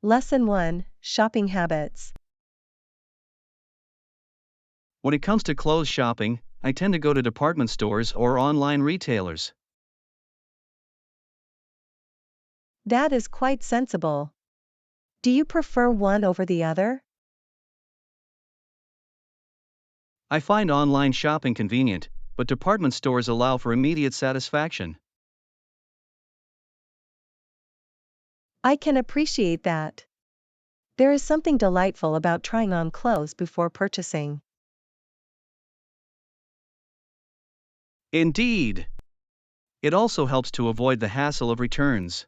Lesson 1: Shopping Habits. When it comes to clothes shopping, I tend to go to department stores or online retailers. That is quite sensible. Do you prefer one over the other? I find online shopping convenient, but department stores allow for immediate satisfaction. I can appreciate that. There is something delightful about trying on clothes before purchasing. Indeed! It also helps to avoid the hassle of returns.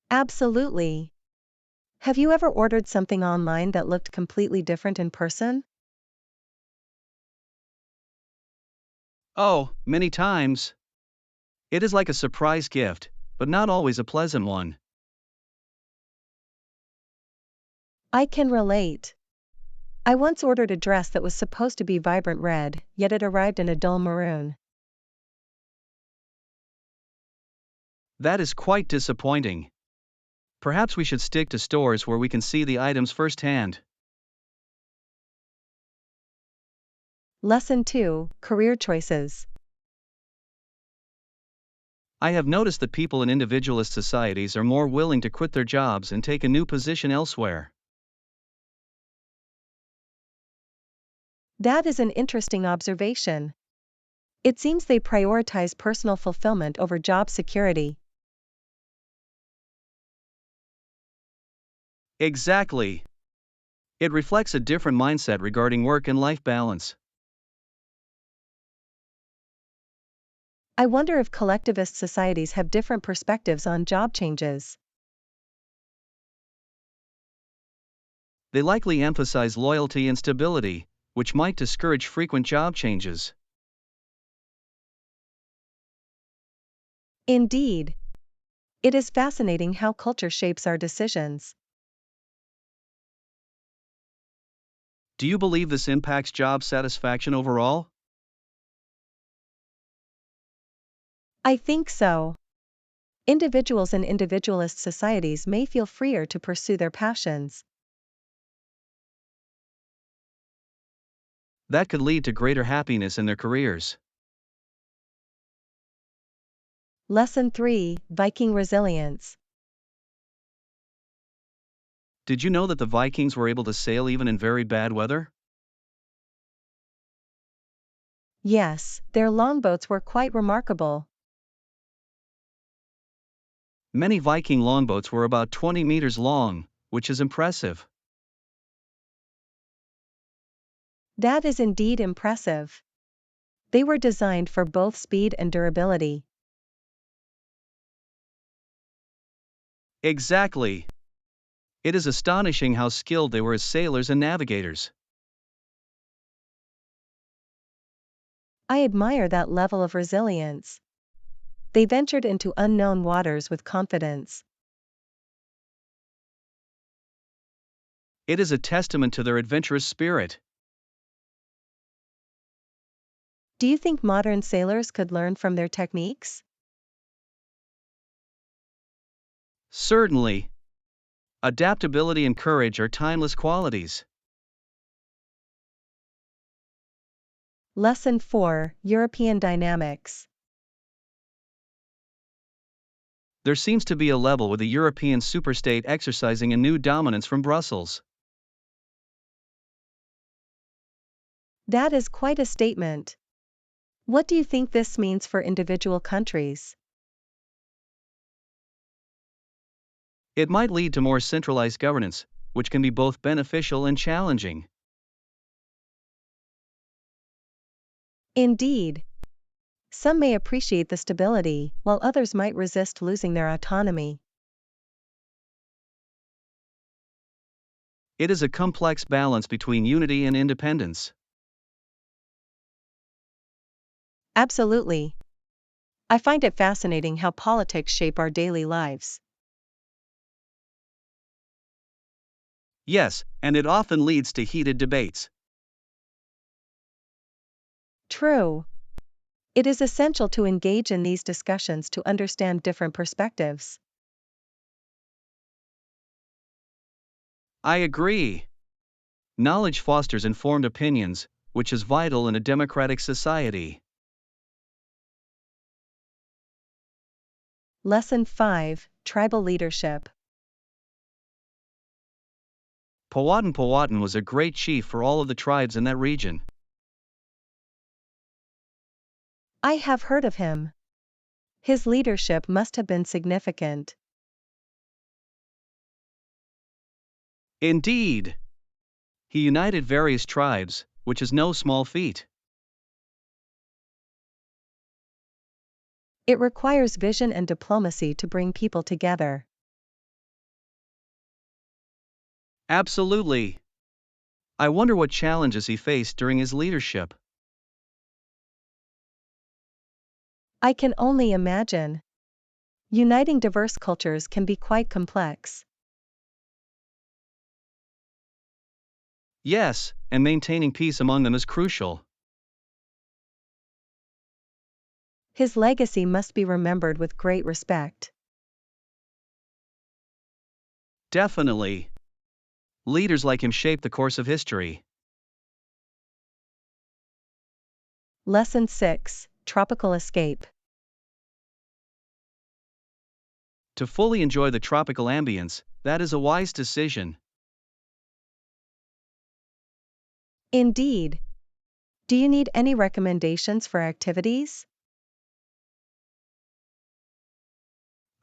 Absolutely. Have you ever ordered something online that looked completely different in person? Oh, many times. It is like a surprise gift, but not always a pleasant one. I can relate. I once ordered a dress that was supposed to be vibrant red, yet it arrived in a dull maroon. That is quite disappointing. Perhaps we should stick to stores where we can see the items firsthand. Lesson 2: Career Choices. I have noticed that people in individualist societies are more willing to quit their jobs and take a new position elsewhere. That is an interesting observation. It seems they prioritize personal fulfillment over job security. Exactly. It reflects a different mindset regarding work and life balance. I wonder if collectivist societies have different perspectives on job changes. They likely emphasize loyalty and stability, which might discourage frequent job changes. Indeed. It is fascinating how culture shapes our decisions. Do you believe this impacts job satisfaction overall? I think so. Individuals in individualist societies may feel freer to pursue their passions. That could lead to greater happiness in their careers. Lesson 3: Viking Resilience. Did you know that the Vikings were able to sail even in very bad weather? Yes, their longboats were quite remarkable. Many Viking longboats were about 20 meters long, which is impressive. That is indeed impressive. They were designed for both speed and durability. Exactly. It is astonishing how skilled they were as sailors and navigators. I admire that level of resilience. They ventured into unknown waters with confidence. It is a testament to their adventurous spirit. Do you think modern sailors could learn from their techniques? Certainly. Adaptability and courage are timeless qualities. Lesson 4: European Dynamics. There seems to be a level with the European superstate exercising a new dominance from Brussels. That is quite a statement. What do you think this means for individual countries? It might lead to more centralized governance, which can be both beneficial and challenging. Indeed. Some may appreciate the stability, while others might resist losing their autonomy. It is a complex balance between unity and independence. Absolutely. I find it fascinating how politics shape our daily lives. Yes, and it often leads to heated debates. True. It is essential to engage in these discussions to understand different perspectives. I agree. Knowledge fosters informed opinions, which is vital in a democratic society. Lesson 5, Tribal Leadership. Powhatan was a great chief for all of the tribes in that region. I have heard of him. His leadership must have been significant. Indeed. He united various tribes, which is no small feat. It requires vision and diplomacy to bring people together. Absolutely. I wonder what challenges he faced during his leadership. I can only imagine. Uniting diverse cultures can be quite complex. Yes, and maintaining peace among them is crucial. His legacy must be remembered with great respect. Definitely. Leaders like him shape the course of history. Lesson 6, Tropical Escape. To fully enjoy the tropical ambience, that is a wise decision. Indeed. Do you need any recommendations for activities?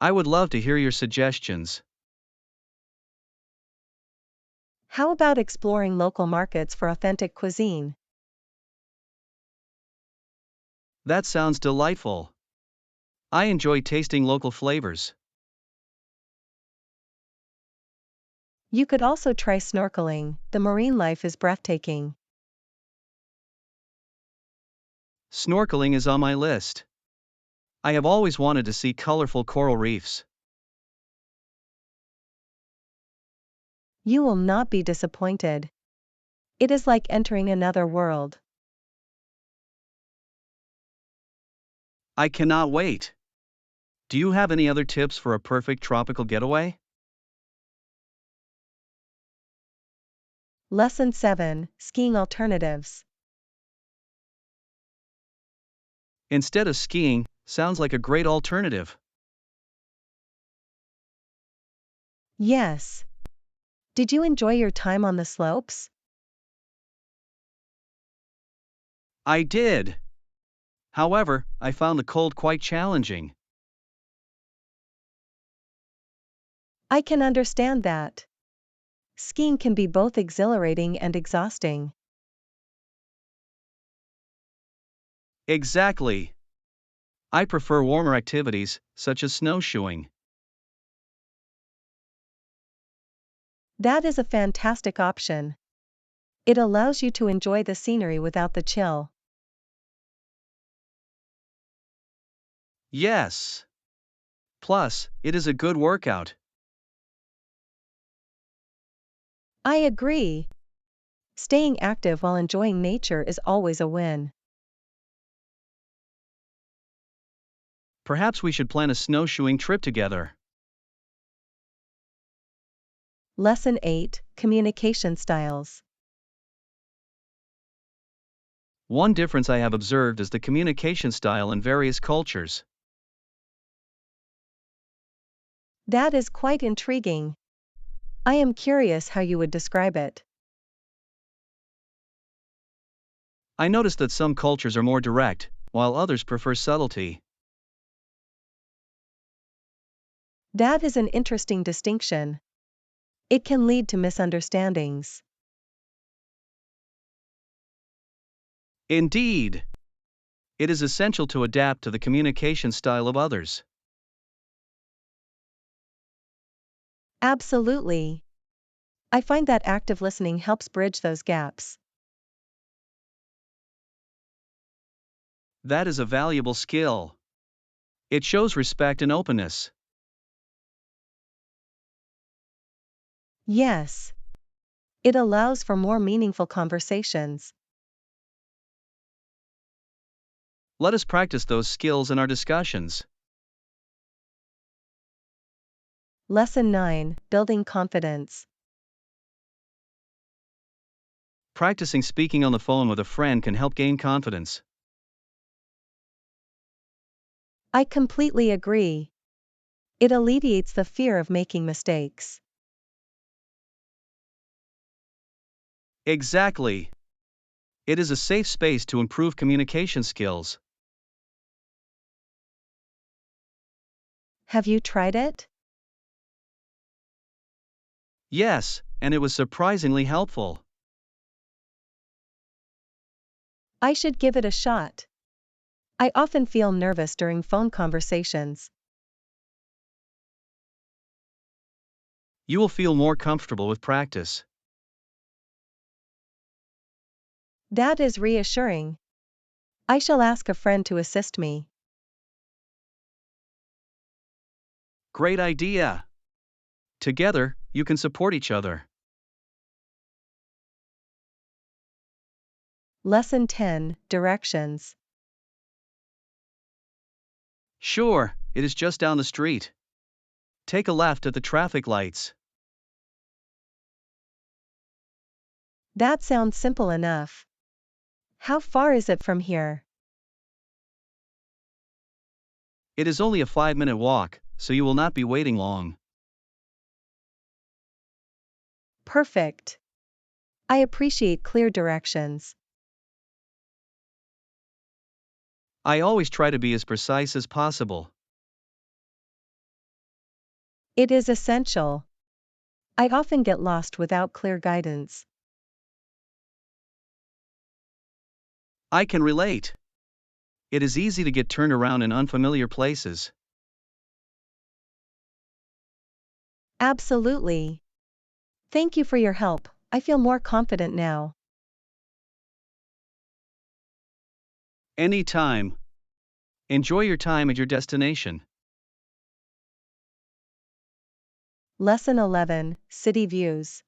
I would love to hear your suggestions. How about exploring local markets for authentic cuisine? That sounds delightful. I enjoy tasting local flavors. You could also try snorkeling, the marine life is breathtaking. Snorkeling is on my list. I have always wanted to see colorful coral reefs. You will not be disappointed. It is like entering another world. I cannot wait. Do you have any other tips for a perfect tropical getaway? Lesson 7, Skiing Alternatives. Instead of skiing, sounds like a great alternative. Yes. Did you enjoy your time on the slopes? I did. However, I found the cold quite challenging. I can understand that. Skiing can be both exhilarating and exhausting. Exactly. I prefer warmer activities, such as snowshoeing. That is a fantastic option. It allows you to enjoy the scenery without the chill. Yes. Plus, it is a good workout. I agree. Staying active while enjoying nature is always a win. Perhaps we should plan a snowshoeing trip together. Lesson 8, Communication Styles. One difference I have observed is the communication style in various cultures. That is quite intriguing. I am curious how you would describe it. I noticed that some cultures are more direct, while others prefer subtlety. That is an interesting distinction. It can lead to misunderstandings. Indeed. It is essential to adapt to the communication style of others. Absolutely. I find that active listening helps bridge those gaps. That is a valuable skill. It shows respect and openness. Yes. It allows for more meaningful conversations. Let us practice those skills in our discussions. Lesson 9, Building Confidence. Practicing speaking on the phone with a friend can help gain confidence. I completely agree. It alleviates the fear of making mistakes. Exactly. It is a safe space to improve communication skills. Have you tried it? Yes, and it was surprisingly helpful. I should give it a shot. I often feel nervous during phone conversations. You will feel more comfortable with practice. That is reassuring. I shall ask a friend to assist me. Great idea! Together, you can support each other. Lesson 10, Directions. Sure, it is just down the street. Take a left at the traffic lights. That sounds simple enough. How far is it from here? It is only a 5-minute walk, so you will not be waiting long. Perfect. I appreciate clear directions. I always try to be as precise as possible. It is essential. I often get lost without clear guidance. I can relate. It is easy to get turned around in unfamiliar places. Absolutely. Thank you for your help. I feel more confident now. Anytime. Enjoy your time at your destination. Lesson 11, City Views.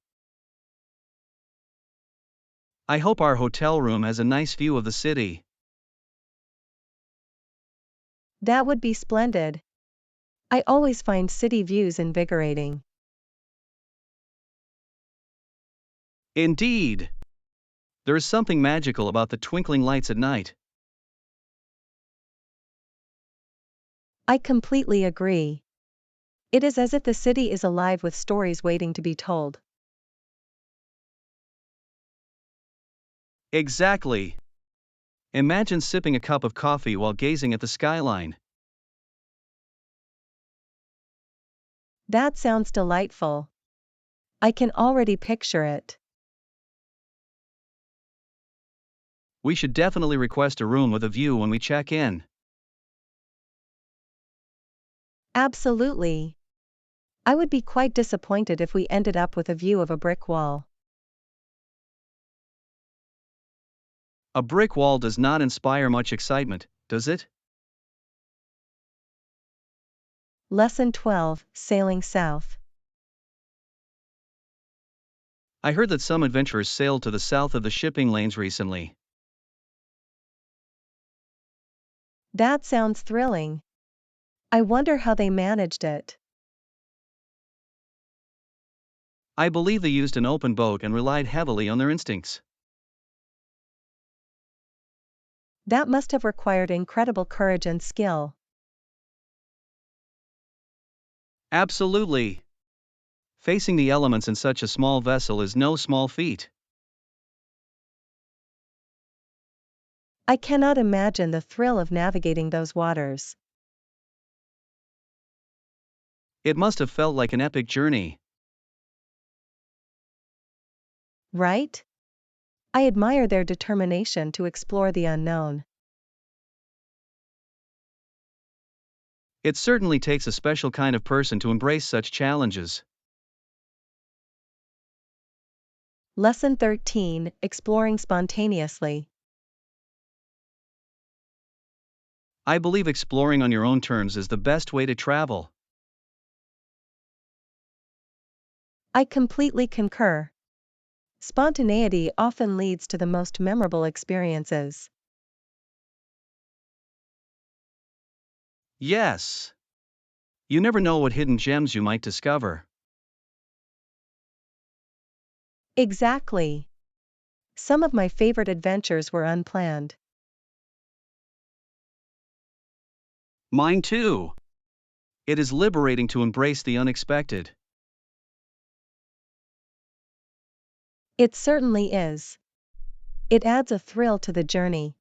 I hope our hotel room has a nice view of the city. That would be splendid. I always find city views invigorating. Indeed. There is something magical about the twinkling lights at night. I completely agree. It is as if the city is alive with stories waiting to be told. Exactly. Imagine sipping a cup of coffee while gazing at the skyline. That sounds delightful. I can already picture it. We should definitely request a room with a view when we check in. Absolutely. I would be quite disappointed if we ended up with a view of a brick wall. A brick wall does not inspire much excitement, does it? Lesson 12, Sailing South. I heard that some adventurers sailed to the south of the shipping lanes recently. That sounds thrilling. I wonder how they managed it. I believe they used an open boat and relied heavily on their instincts. That must have required incredible courage and skill. Absolutely. Facing the elements in such a small vessel is no small feat. I cannot imagine the thrill of navigating those waters. It must have felt like an epic journey. Right? I admire their determination to explore the unknown. It certainly takes a special kind of person to embrace such challenges. Lesson 13, Exploring Spontaneously. I believe exploring on your own terms is the best way to travel. I completely concur. Spontaneity often leads to the most memorable experiences. Yes. You never know what hidden gems you might discover. Exactly. Some of my favorite adventures were unplanned. Mine too. It is liberating to embrace the unexpected. It certainly is. It adds a thrill to the journey.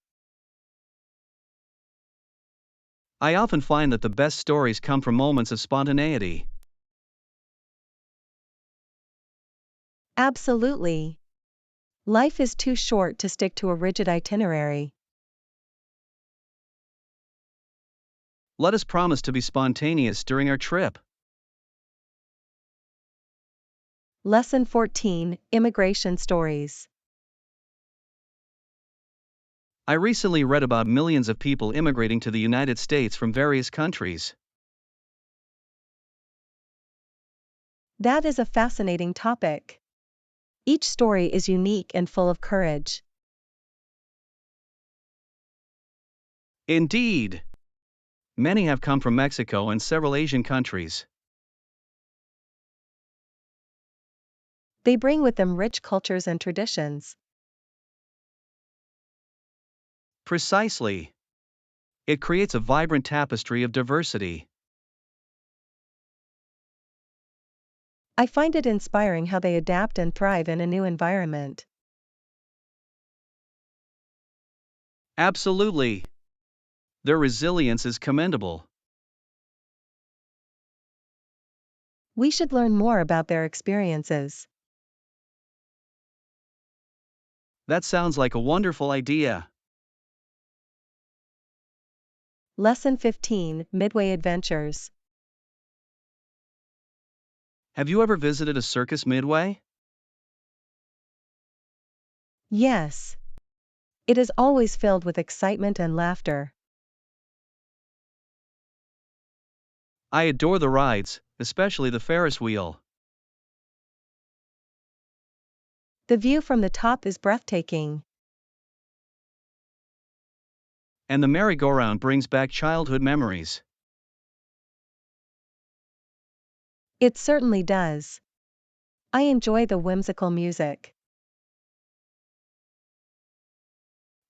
I often find that the best stories come from moments of spontaneity. Absolutely. Life is too short to stick to a rigid itinerary. Let us promise to be spontaneous during our trip. Lesson 14: Immigration Stories. I recently read about millions of people immigrating to the United States from various countries. That is a fascinating topic. Each story is unique and full of courage. Indeed. Many have come from Mexico and several Asian countries. They bring with them rich cultures and traditions. Precisely. It creates a vibrant tapestry of diversity. I find it inspiring how they adapt and thrive in a new environment. Absolutely. Their resilience is commendable. We should learn more about their experiences. That sounds like a wonderful idea. Lesson 15: Midway Adventures. Have you ever visited a circus Midway? Yes. It is always filled with excitement and laughter. I adore the rides, especially the Ferris wheel. The view from the top is breathtaking. And the merry-go-round brings back childhood memories. It certainly does. I enjoy the whimsical music.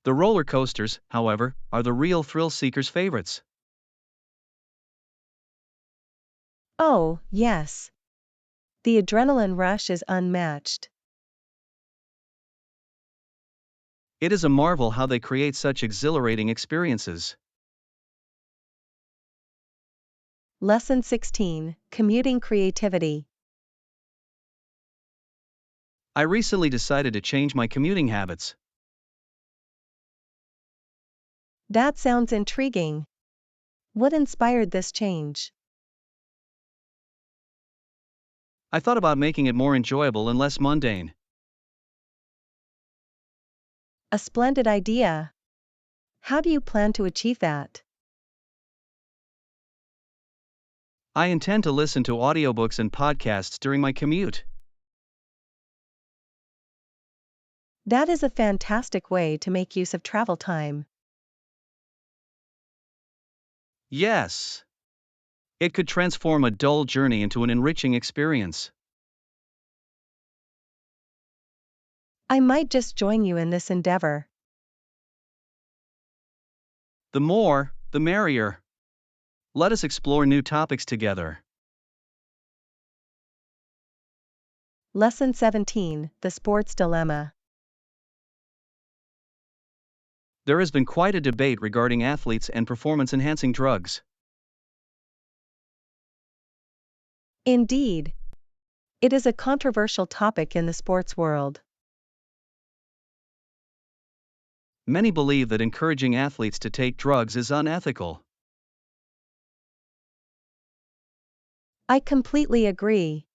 The roller coasters, however, are the real thrill seekers' favorites. Oh, yes. The adrenaline rush is unmatched. It is a marvel how they create such exhilarating experiences. Lesson 16: Commuting Creativity. I recently decided to change my commuting habits. That sounds intriguing. What inspired this change? I thought about making it more enjoyable and less mundane. A splendid idea. How do you plan to achieve that? I intend to listen to audiobooks and podcasts during my commute. That is a fantastic way to make use of travel time. Yes. It could transform a dull journey into an enriching experience. I might just join you in this endeavor. The more, the merrier. Let us explore new topics together. Lesson 17: The Sports Dilemma. There has been quite a debate regarding athletes and performance-enhancing drugs. Indeed. It is a controversial topic in the sports world. Many believe that encouraging athletes to take drugs is unethical. I completely agree.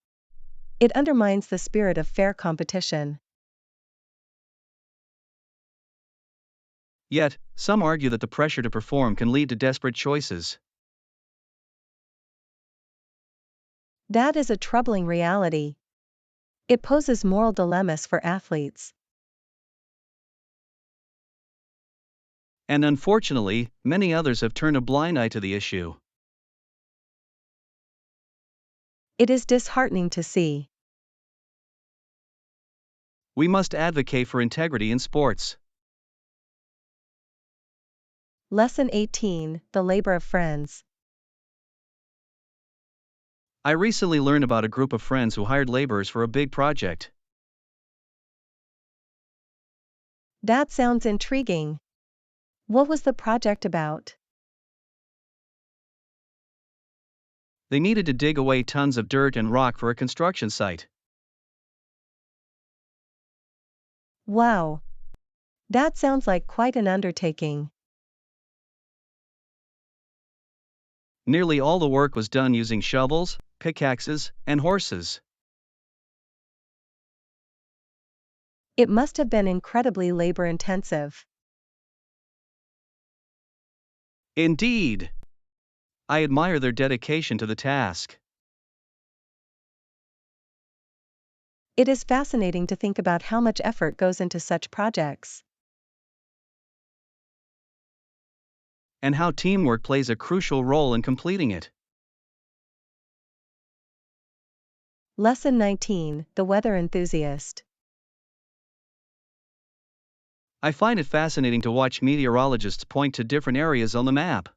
It undermines the spirit of fair competition. Yet, some argue that the pressure to perform can lead to desperate choices. That is a troubling reality. It poses moral dilemmas for athletes. And unfortunately, many others have turned a blind eye to the issue. It is disheartening to see. We must advocate for integrity in sports. Lesson 18, The Labor of Friends. I recently learned about a group of friends who hired laborers for a big project. That sounds intriguing. What was the project about? They needed to dig away tons of dirt and rock for a construction site. Wow. That sounds like quite an undertaking. Nearly all the work was done using shovels, pickaxes, and horses. It must have been incredibly labor-intensive. Indeed. I admire their dedication to the task. It is fascinating to think about how much effort goes into such projects. And how teamwork plays a crucial role in completing it. Lesson 19, The Weather Enthusiast. I find it fascinating to watch meteorologists point to different areas on the map.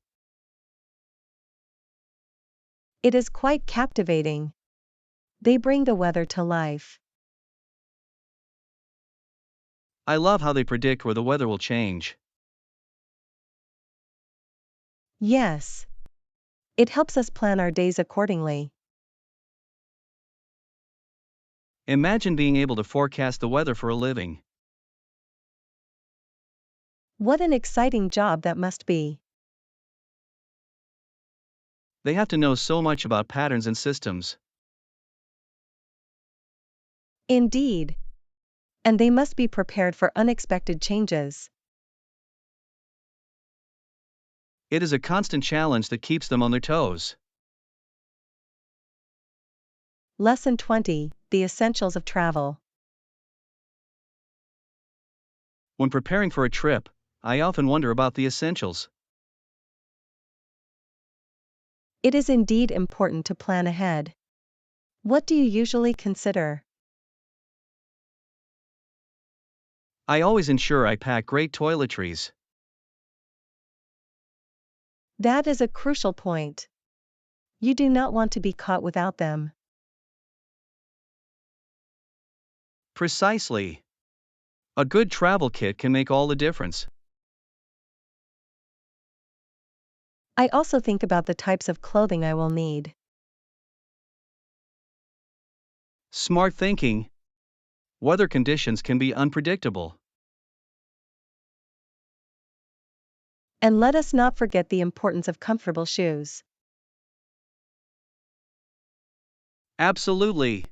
It is quite captivating. They bring the weather to life. I love how they predict where the weather will change. Yes. It helps us plan our days accordingly. Imagine being able to forecast the weather for a living. What an exciting job that must be. They have to know so much about patterns and systems. Indeed. And they must be prepared for unexpected changes. It is a constant challenge that keeps them on their toes. Lesson 20, The Essentials of Travel. When preparing for a trip, I often wonder about the essentials. It is indeed important to plan ahead. What do you usually consider? I always ensure I pack great toiletries. That is a crucial point. You do not want to be caught without them. Precisely. A good travel kit can make all the difference. I also think about the types of clothing I will need. Smart thinking. Weather conditions can be unpredictable. And let us not forget the importance of comfortable shoes. Absolutely.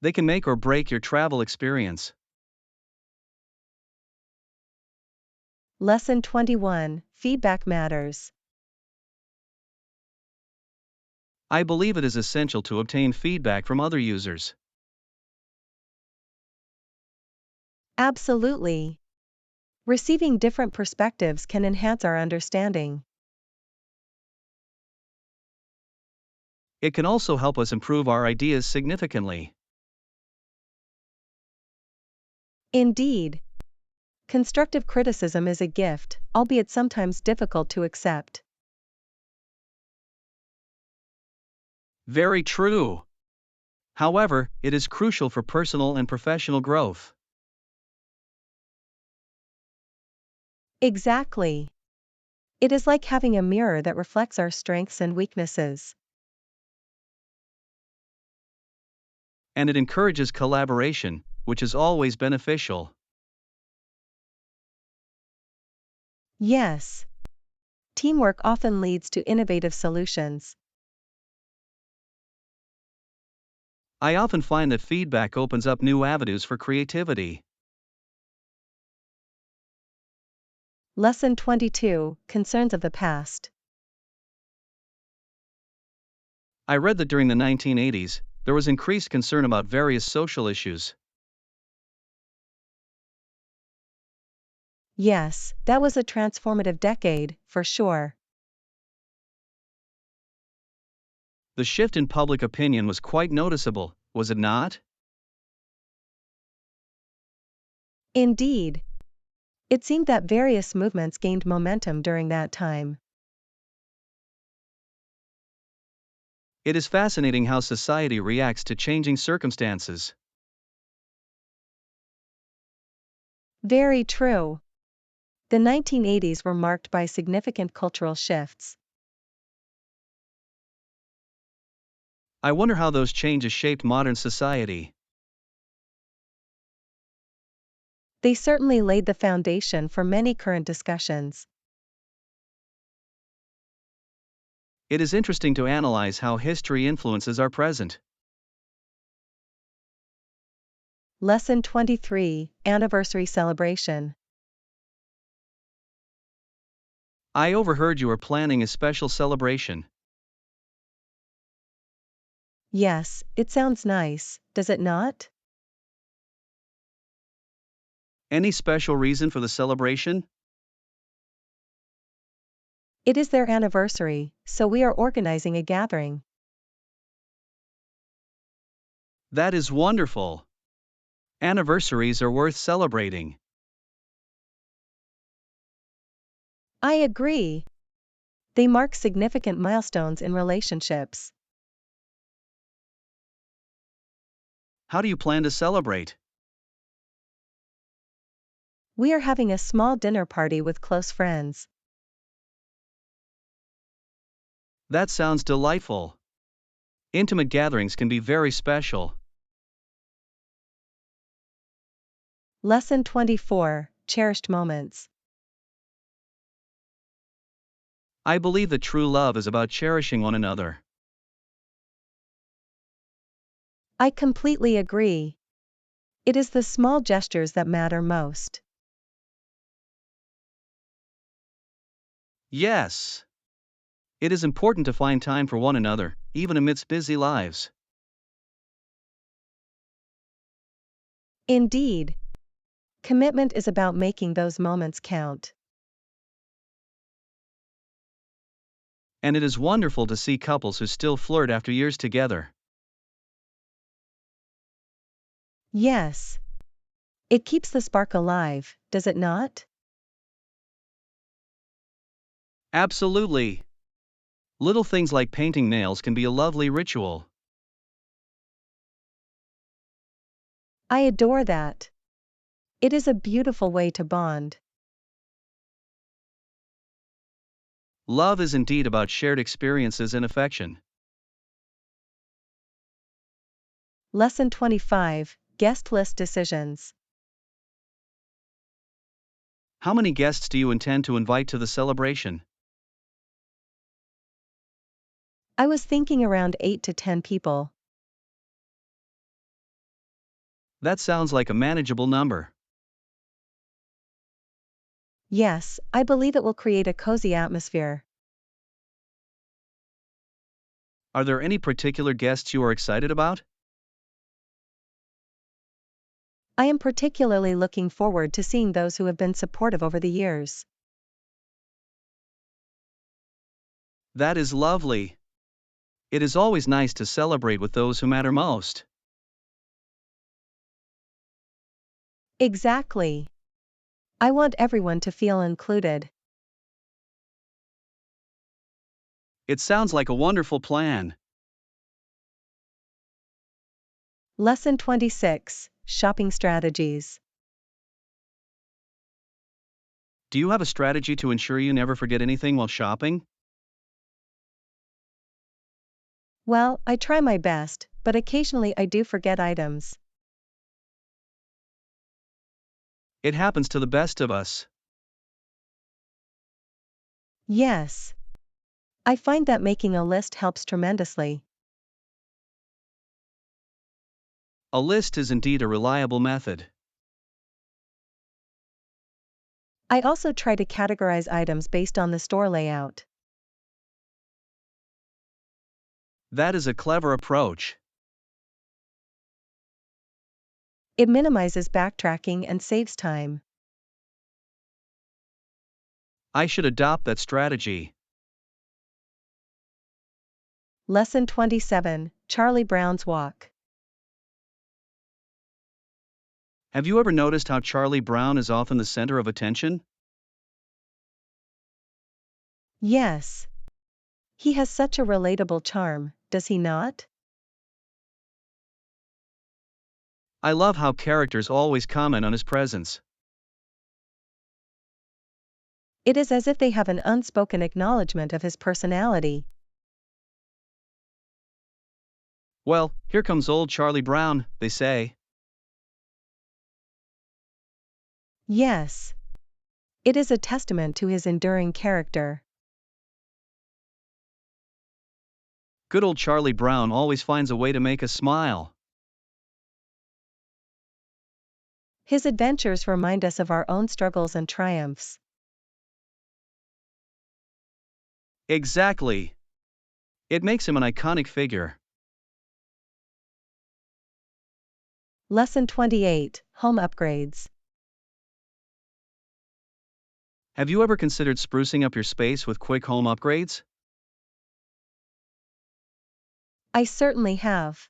They can make or break your travel experience. Lesson 21, Feedback Matters. I believe it is essential to obtain feedback from other users. Absolutely. Receiving different perspectives can enhance our understanding. It can also help us improve our ideas significantly. Indeed. Constructive criticism is a gift, albeit sometimes difficult to accept. Very true. However, it is crucial for personal and professional growth. Exactly. It is like having a mirror that reflects our strengths and weaknesses. And it encourages collaboration, which is always beneficial. Yes. Teamwork often leads to innovative solutions. I often find that feedback opens up new avenues for creativity. Lesson 22, Concerns of the Past. I read that during the 1980s, there was increased concern about various social issues. Yes, that was a transformative decade, for sure. The shift in public opinion was quite noticeable, was it not? Indeed, it seemed that various movements gained momentum during that time. It is fascinating how society reacts to changing circumstances. Very true. The 1980s were marked by significant cultural shifts. I wonder how those changes shaped modern society. They certainly laid the foundation for many current discussions. It is interesting to analyze how history influences our present. Lesson 23, Anniversary Celebration. I overheard you are planning a special celebration. Yes, it sounds nice, does it not? Any special reason for the celebration? It is their anniversary, so we are organizing a gathering. That is wonderful. Anniversaries are worth celebrating. I agree. They mark significant milestones in relationships. How do you plan to celebrate? We are having a small dinner party with close friends. That sounds delightful. Intimate gatherings can be very special. Lesson 24, Cherished Moments. I believe that true love is about cherishing one another. I completely agree. It is the small gestures that matter most. Yes. It is important to find time for one another, even amidst busy lives. Indeed. Commitment is about making those moments count. And it is wonderful to see couples who still flirt after years together. Yes. It keeps the spark alive, does it not? Absolutely. Little things like painting nails can be a lovely ritual. I adore that. It is a beautiful way to bond. Love is indeed about shared experiences and affection. Lesson 25, Guest List Decisions. How many guests do you intend to invite to the celebration? I was thinking around 8 to 10 people. That sounds like a manageable number. Yes, I believe it will create a cozy atmosphere. Are there any particular guests you are excited about? I am particularly looking forward to seeing those who have been supportive over the years. That is lovely. It is always nice to celebrate with those who matter most. Exactly. I want everyone to feel included. It sounds like a wonderful plan. Lesson 26, Shopping Strategies. Do you have a strategy to ensure you never forget anything while shopping? Well, I try my best, but occasionally I do forget items. It happens to the best of us. Yes. I find that making a list helps tremendously. A list is indeed a reliable method. I also try to categorize items based on the store layout. That is a clever approach. It minimizes backtracking and saves time. I should adopt that strategy. Lesson 27, Charlie Brown's Walk. Have you ever noticed how Charlie Brown is often the center of attention? Yes. He has such a relatable charm, does he not? I love how characters always comment on his presence. It is as if they have an unspoken acknowledgement of his personality. Well, here comes old Charlie Brown, they say. Yes. It is a testament to his enduring character. Good old Charlie Brown always finds a way to make us smile. His adventures remind us of our own struggles and triumphs. Exactly. It makes him an iconic figure. Lesson 28, Home Upgrades. Have you ever considered sprucing up your space with quick home upgrades? I certainly have.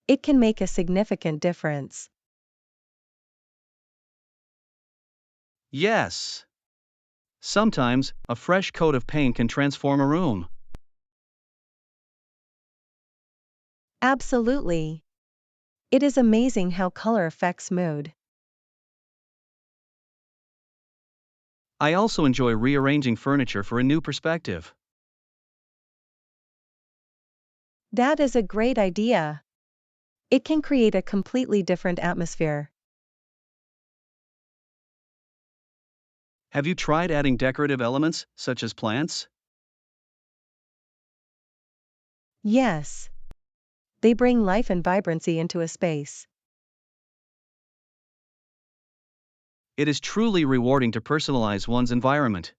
It can make a significant difference. Yes. Sometimes, a fresh coat of paint can transform a room. Absolutely. It is amazing how color affects mood. I also enjoy rearranging furniture for a new perspective. That is a great idea. It can create a completely different atmosphere. Have you tried adding decorative elements, such as plants? Yes. They bring life and vibrancy into a space. It is truly rewarding to personalize one's environment.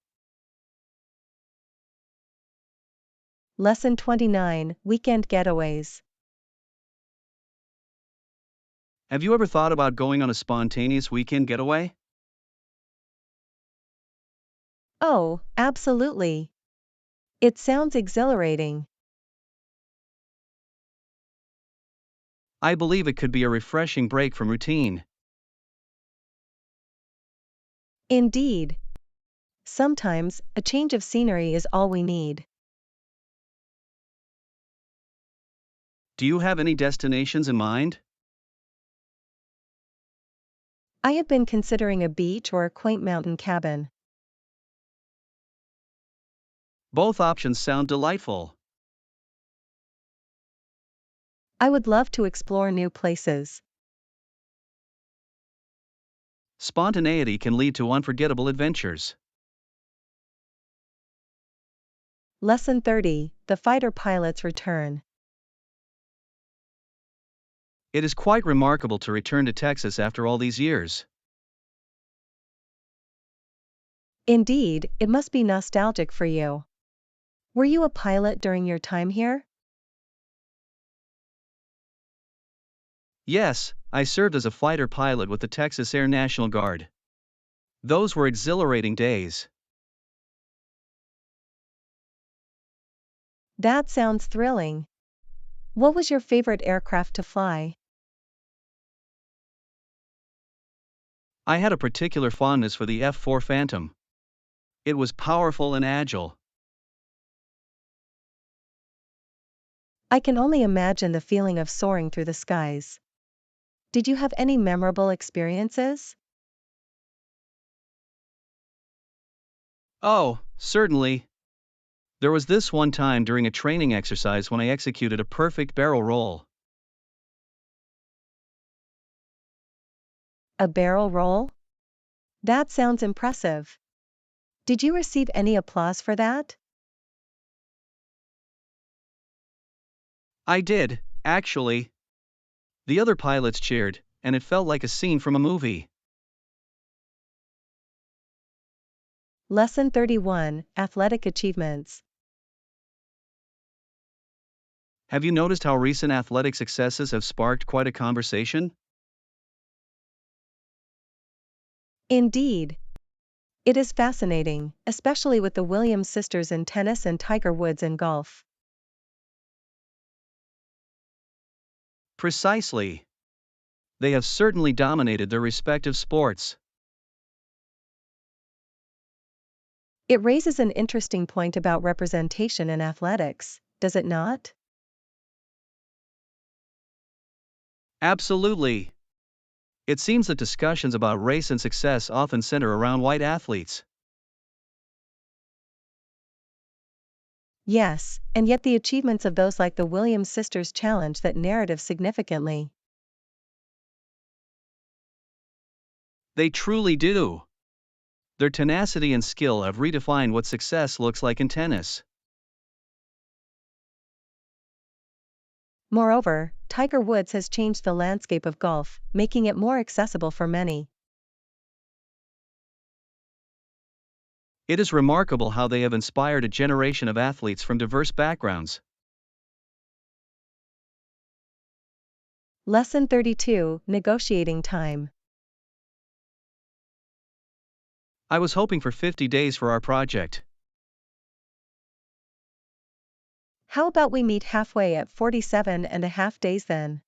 Lesson 29, Weekend Getaways. Have you ever thought about going on a spontaneous weekend getaway? Oh, absolutely. It sounds exhilarating. I believe it could be a refreshing break from routine. Indeed. Sometimes, a change of scenery is all we need. Do you have any destinations in mind? I have been considering a beach or a quaint mountain cabin. Both options sound delightful. I would love to explore new places. Spontaneity can lead to unforgettable adventures. Lesson 30, The Fighter Pilot's Return. It is quite remarkable to return to Texas after all these years. Indeed, it must be nostalgic for you. Were you a pilot during your time here? Yes, I served as a fighter pilot with the Texas Air National Guard. Those were exhilarating days. That sounds thrilling. What was your favorite aircraft to fly? I had a particular fondness for the F-4 Phantom. It was powerful and agile. I can only imagine the feeling of soaring through the skies. Did you have any memorable experiences? Oh, certainly. There was this one time during a training exercise when I executed a perfect barrel roll. A barrel roll? That sounds impressive. Did you receive any applause for that? I did, actually. The other pilots cheered, and it felt like a scene from a movie. Lesson 31, Athletic Achievements. Have you noticed how recent athletic successes have sparked quite a conversation? Indeed. It is fascinating, especially with the Williams sisters in tennis and Tiger Woods in golf. Precisely. They have certainly dominated their respective sports. It raises an interesting point about representation in athletics, does it not? Absolutely. It seems that discussions about race and success often center around white athletes. Yes, and yet the achievements of those like the Williams sisters challenge that narrative significantly. They truly do. Their tenacity and skill have redefined what success looks like in tennis. Moreover, Tiger Woods has changed the landscape of golf, making it more accessible for many. It is remarkable how they have inspired a generation of athletes from diverse backgrounds. Lesson 32, Negotiating Time. I was hoping for 50 days for our project. How about we meet halfway at 47.5 days then?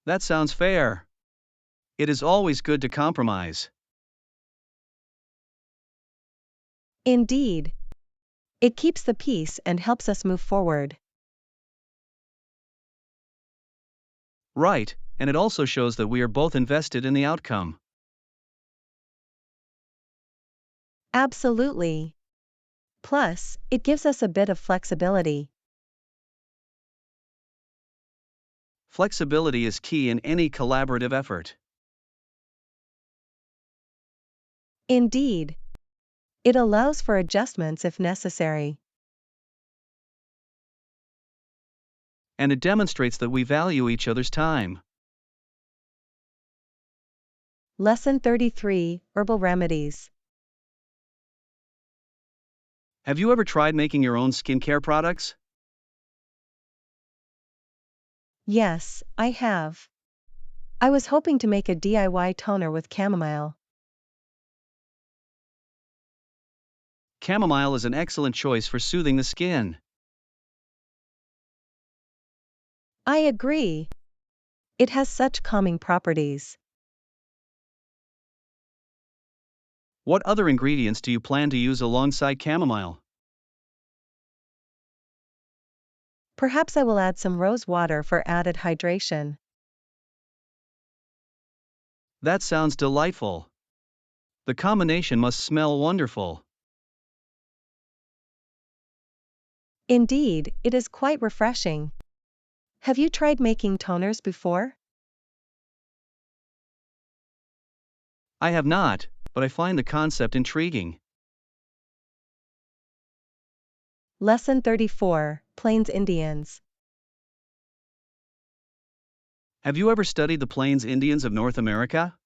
That sounds fair. It is always good to compromise. Indeed. It keeps the peace and helps us move forward. Right, and it also shows that we are both invested in the outcome. Absolutely. Plus, it gives us a bit of flexibility. Flexibility is key in any collaborative effort. Indeed. It allows for adjustments if necessary. And it demonstrates that we value each other's time. Lesson 33, Herbal Remedies. Have you ever tried making your own skincare products? Yes, I have. I was hoping to make a DIY toner with chamomile. Chamomile is an excellent choice for soothing the skin. I agree. It has such calming properties. What other ingredients do you plan to use alongside chamomile? Perhaps I will add some rose water for added hydration. That sounds delightful. The combination must smell wonderful. Indeed, it is quite refreshing. Have you tried making toners before? I have not, but I find the concept intriguing. Lesson 34, Plains Indians. Have you ever studied the Plains Indians of North America?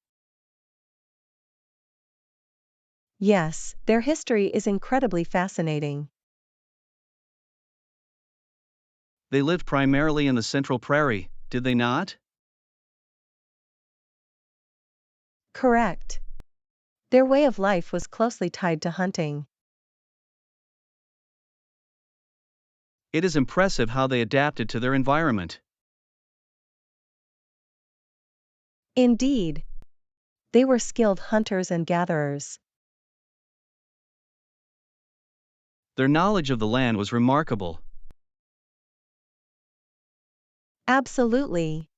Yes, their history is incredibly fascinating. They lived primarily in the Central Prairie, did they not? Correct. Their way of life was closely tied to hunting. It is impressive how they adapted to their environment. Indeed. They were skilled hunters and gatherers. Their knowledge of the land was remarkable. Absolutely.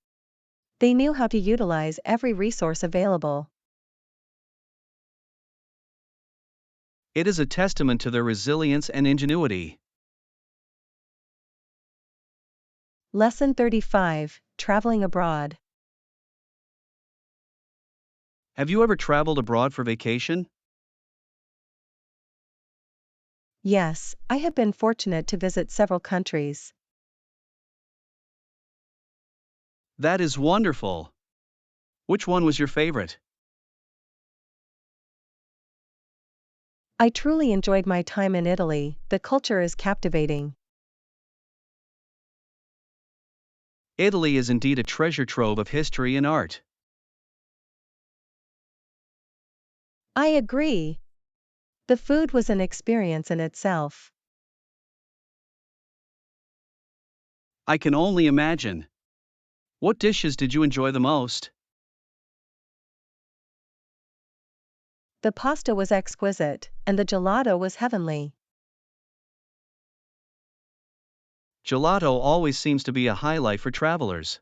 They knew how to utilize every resource available. It is a testament to their resilience and ingenuity. Lesson 35, Traveling Abroad. Have you ever traveled abroad for vacation? Yes, I have been fortunate to visit several countries. That is wonderful. Which one was your favorite? I truly enjoyed my time in Italy, the culture is captivating. Italy is indeed a treasure trove of history and art. I agree. The food was an experience in itself. I can only imagine. What dishes did you enjoy the most? The pasta was exquisite, and the gelato was heavenly. Gelato always seems to be a highlight for travelers.